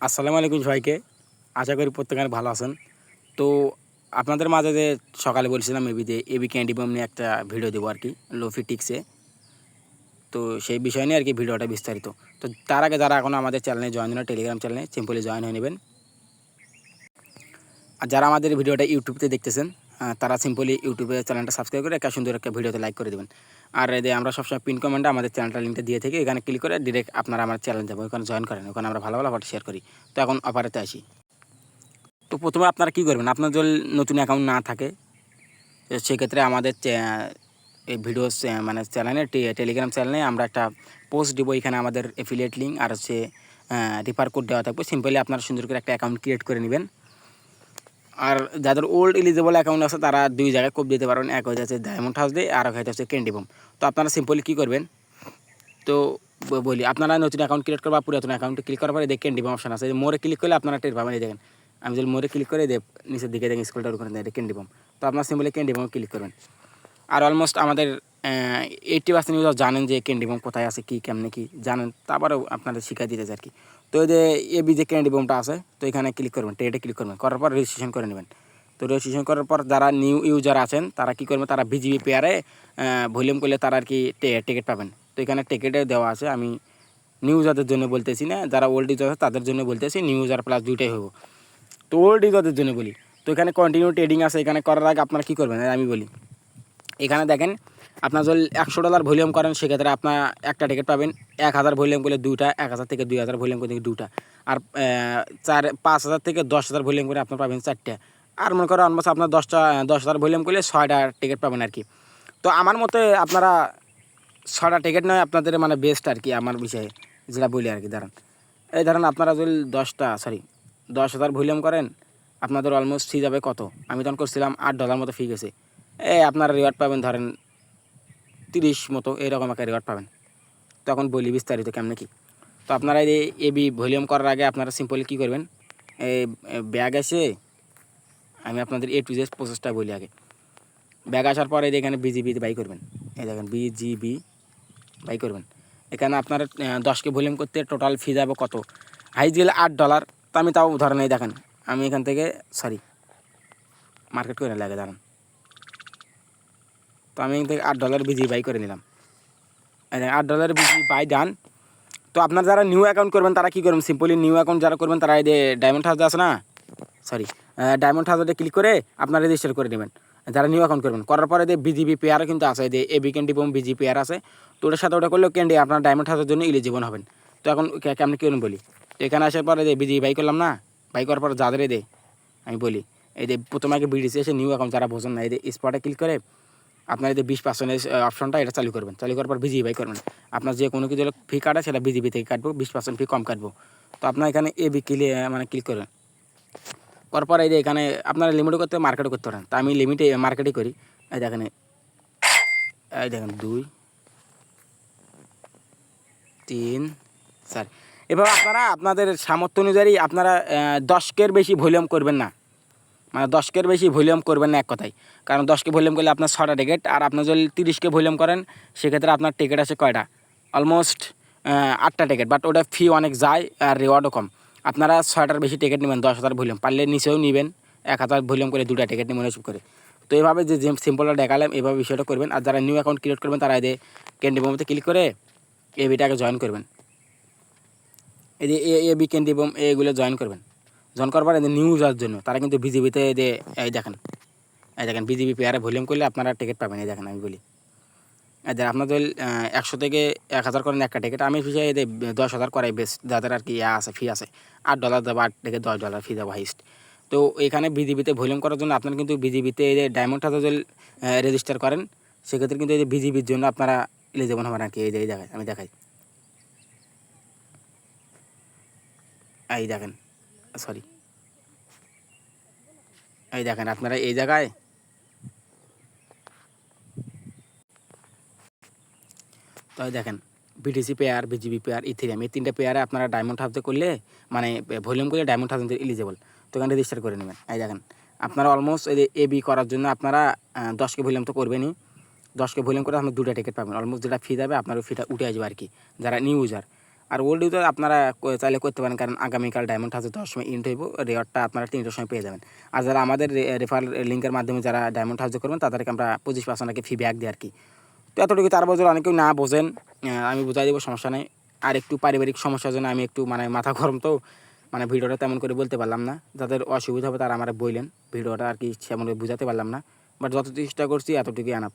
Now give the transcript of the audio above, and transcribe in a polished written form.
আসসালামু আলাইকুম সবাইকে। আশা করি প্রত্যেকে ভালো আছেন। তো আপনাদের মাঝে যে সকালে বলছিলাম এবি ক্যান্ডি বম নিয়ে একটা ভিডিও দেবো আর কি, লোফি টিক্সে। তো সেই বিষয় নিয়ে আর কি ভিডিওটা বিস্তারিত। তো তার আগে যারা এখনও আমাদের চ্যানেলে জয়েন হন, টেলিগ্রাম চ্যানেলে সিম্পলি জয়েন হয়ে নেবেন। আর যারা আমাদের ভিডিওটা ইউটিউবতে দেখতেছেন তারা সিম্পলি ইউটিউবে চ্যানেলটা সাবস্ক্রাইব করে একটা সুন্দর একটা ভিডিওতে লাইক করে দেবেন। আর আমরা সবসময় পিন কমেন্টে আমাদের চ্যানেলটা লিঙ্কটা দিয়ে থেকে এখানে ক্লিক করে ডিরেক্ট আপনারা আমার চ্যানেল যাবো, ওখানে জয়েন করেন, ওখানে আমরা ভালো ভালো ফটো শেয়ার করি। তো এখন অপারেতে আসি। তো প্রথমে আপনারা কী করবেন, আপনার যদি নতুন অ্যাকাউন্ট না থাকে সেক্ষেত্রে আমাদের এই ভিডিও মানে চ্যানেলে টেলিগ্রাম চ্যানেলে আমরা একটা পোস্ট দেবো। এখানে আমাদের অ্যাফিলিয়েট লিঙ্ক আর রিফার কোড দেওয়া থাকবে। সিম্পলি আপনারা সুন্দর করে একটা অ্যাকাউন্ট ক্রিয়েট করে নেবেন। আর যাদের ওল্ড এলিজিবল অ্যাকাউন্ট আছে তারা দুই জায়গায় কোড দিতে পারবেন। এক হয়ে যাচ্ছে ডায়মন্ড হাউস দিয়ে, আর এক হয়ে যাচ্ছে ক্যান্ডি বম। তো আপনারা সিম্পলি কী করবেন, তো বলি আপনারা নতুন অ্যাকাউন্ট ক্রিয়েট করবা, পুরাতন অ্যাকাউন্টে ক্লিক করার পরে দেখেন ক্যান্ডি বম অপশন আছে, মোরে ক্লিক করলে আপনারা টের পাবেন। এই দেখেন আমি যদি মোরে ক্লিক করে নিচের দিকে দেখেন স্ক্রলটা ওখানে দেখেন ক্যান্ডি বম। তো আপনারা সিম্পলি ক্যান্ডি বম ক্লিক করবেন। আর অলমোস্ট আমাদের 80% ইউজার জানেন যে ক্যান্ডি বম কোথায় আছে, কী কেমনে কী জানেন, তারপরেও আপনাদের শিখাই দিতে আর কি। তো এই যে এবি যে ক্যান্ডি বমটা আছে, তো এখানে ক্লিক করবেন, টেটে ক্লিক করবেন, করার পর রেজিস্ট্রেশন করে নেবেন। তো রেজিস্ট্রেশন করার পর যারা নিউ ইউজার আছেন তারা কী করবেন, তারা বিজিবি পেয়ারে ভলিউম করলে তারা আর কি টিকিট পাবেন। তো এখানে টিকিটে দেওয়া আছে, আমি নিউ ইউজারদের জন্য বলতেছি না, যারা ওল্ড ইউজার আছে তাদের জন্য বলতেছি, নিউ ইউজার প্লাস দুইটাই হবো। তো ওল্ড ইউজারদের জন্য বলি, তো এখানে কন্টিনিউ ট্রেডিং আছে। এখানে করার আগে আপনারা কী করবেন আমি বলি। এখানে দেখেন আপনার যদি $100 ভলিউম করেন সেক্ষেত্রে আপনার একটা টিকিট পাবেন। 1000 ভলিউম করলে দুইটা, 1000 থেকে 2000 ভলিউম করলে দুটা, আর 5000 থেকে 10,000 ভলিউম করে আপনার পাবেন 4টা। আর মনে করেন অলমোস্ট আপনার 10,000 ভলিউম করলে 6টা টিকিট পাবেন আর কি। তো আমার মতে আপনারা 6টা টিকিট নয় আপনাদের মানে বেস্ট আর কি, আমার বিষয়ে যেটা বলি আর কি। এই ধরেন আপনারা যদি 10,000 ভলিউম করেন, আপনাদের অলমোস্ট ফি যাবে কত, আমি তখন করছিলাম $8 মতো ফি গেছে। আপনারা রিওয়ার্ড পাবেন ধরেন 30 মতো, এরকম একটা রিওয়ার্ড পাবেন। তখন বলি বিস্তারিত কেমন কি। তো আপনারা এই এবি ভলিউম করার আগে আপনারা সিম্পলি কী করবেন, এই ব্যাগ এসে আমি আপনাদের A to Z প্রসেসটা বলি আগে। ব্যাগ আসার পরে এখানে বিজিবি বাই করবেন, এই দেখেন বিজিবি বাই করবেন। এখানে আপনার 10কে ভলিউম করতে টোটাল ফি যাবে কত, হাইজ গেলে $8। তো আমি তাও ধরেন এই দেখেন আমি এখান থেকে মার্কেট করে লাগে দাঁড়ান। তো আমি এখান থেকে $8 বিজি বাই করে নিলাম। $8 বিজি বাই ডান। তো আপনার যারা নিউ অ্যাকাউন্ট করবেন তারা কী করবেন, সিম্পলি নিউ অ্যাকাউন্ট যারা করবেন তারা এই যে ডায়মন্ড হাউস আছে না, ডায়মন্ড হাউসে ক্লিক করে আপনার রেজিস্টার করে নেবেন। যারা নিউ অ্যাকাউন্ট করবেন করার পরে যে বিজিবি পেয়ারও কিন্তু আছে, যে AB candy bomb BG pair আছে। তো ওটার সাথে ওটা করলেও ক্যান্ডি আপনার ডায়মন্ড হাউসের জন্য এলিজিবল হবেন। তো এখন কেমন কী বলি, তো এখানে আসার পরে যে বিজি বাই করলাম না, বাই করার পর যাদের আমি বলি এই যে প্রথমে আগে বিডিসি এসে নিউ অ্যাকাউন্ট যারা বোঝেন না, এই যে স্পটে ক্লিক করে আপনার এই যে 20% অপশনটা এটা চালু করবেন। চালু করার পর বিজিবি বাই করবেন। আপনার যে কোনো কিছু ফি কাটে সেটা বিজিবি থেকে কাটবো, 20% ফি কম কাটবো। তো আপনার এখানে এবি ক্লিক করবেন। করার পর এই যে এখানে আপনারা লিমিটও করতে মার্কেটও করতে পারেন। তা আমি লিমিটে মার্কেটই করি। এই দেখেন 2 3 4। এভাবে আপনারা আপনাদের সামর্থ্য অনুযায়ী আপনারা 10কের বেশি ভলিউম করবেন না, মানে 10কের বেশি ভলিউম করবেন না এক কথায়। কারণ 10কে ভলিউম করলে আপনার 6টা টিকিট, আর আপনার যদি 30কে ভলিউম করেন সেক্ষেত্রে আপনার টিকিট আছে কয়টা, অলমোস্ট 8টা টিকিট। বাট ওটা ফি অনেক যায় আর রিওয়ার্ডও কম। আপনারা 6টার বেশি টিকিট নেবেন, 10,000 ভলিউম পারলে নিচেও নেবেন, 1000 ভলিউম করে 2টা টিকিট নেবেন এসব করে। তো এইভাবে যে সিম্পলটা দেখালাম এভাবে বিষয়টা করবেন। আর যারা নিউ অ্যাকাউন্ট ক্রিয়েট করবেন তারা এদের ক্যান্ডি বমতে ক্লিক করে এবিটাকে জয়েন করবেন। এই যে এবি ক্যান্ডি বম এগুলো জয়েন করবেন। জয়েন করবার এদের নিউ ইউজার জন্য তারা কিন্তু বিজিবিতে এই দেখেন বিজিবি পেয়ারে ভলিউম করলে আপনারা টিকিট পাবেন। এই দেখেন আমি বলি এদের আপনার যদি 100 থেকে 1000 করেন একটা টিকিট, আমি ফি এদের 10,000 করাই বেশ, যাদের আর কি আছে ফি আছে $8 দেবো, 8 থেকে $10 ফি দেবো হাইস্ট। তো এখানে বিজিবিতে ভলিউম করার জন্য আপনার কিন্তু বিজিবিতে এই যে ডায়মন্ড হাউসে যদি রেজিস্টার করেন সেক্ষেত্রে কিন্তু এই যে বিজিবির জন্য আপনারা এলিজিবল হবেন আর কি। এই দেখায় আমি দেখাই, এই দেখেন এই দেখেন আপনারা এই জায়গায় তো দেখেন BTC pair, BGB pair, Ethereum, এই 3টা পেয়ারে আপনারা ডায়মন্ড হাউসে করলে মানে ভলিউম করলে ডায়মন্ড হাউসে এলিজিবল। তো এখানে রেজিস্টার করে নেবেন। এই দেখেন আপনারা অলমোস্ট এই যে এবি করার জন্য আপনারা 10কে ভলিউম তো করবেনই। 10কে ভলিউম করে আপনার 2টা টিকিট পাবেন। অলমোস্ট যেটা ফি যাবে আপনার ওই ফিটা উঠে আসবে আর কি, যারা নিউ ইউজার। আর ওল্ড ইউতে আপনারা চাইলে করতে পারেন, কারণ আগামীকাল ডায়মন্ড হাউসে 10 সময় ইন্ট হইব, রেওয়ার্ডটা আপনারা 3টার সময় পেয়ে যাবেন। আর যারা আমাদের রেফার লিঙ্কের মাধ্যমে যারা ডায়মন্ড হাউসে করবেন তাদেরকে আমরা 25% নাকি ফি ব্যাক দিই আর কি। তো এতটুকু, তার বছর অনেকেও না বোঝেন, আমি বুঝাই দেবো, সমস্যা নেই। আর একটু পারিবারিক সমস্যার জন্য আমি একটু মানে মাথা গরম, তো মানে ভিডিওটা তেমন করে বলতে পারলাম না। যাদের অসুবিধা হবে তারা আমার বললেন, ভিডিওটা আর কি সেমন বুঝাতে পারলাম না, বাট যত চেষ্টা করছি এতটুকুই আনাপ।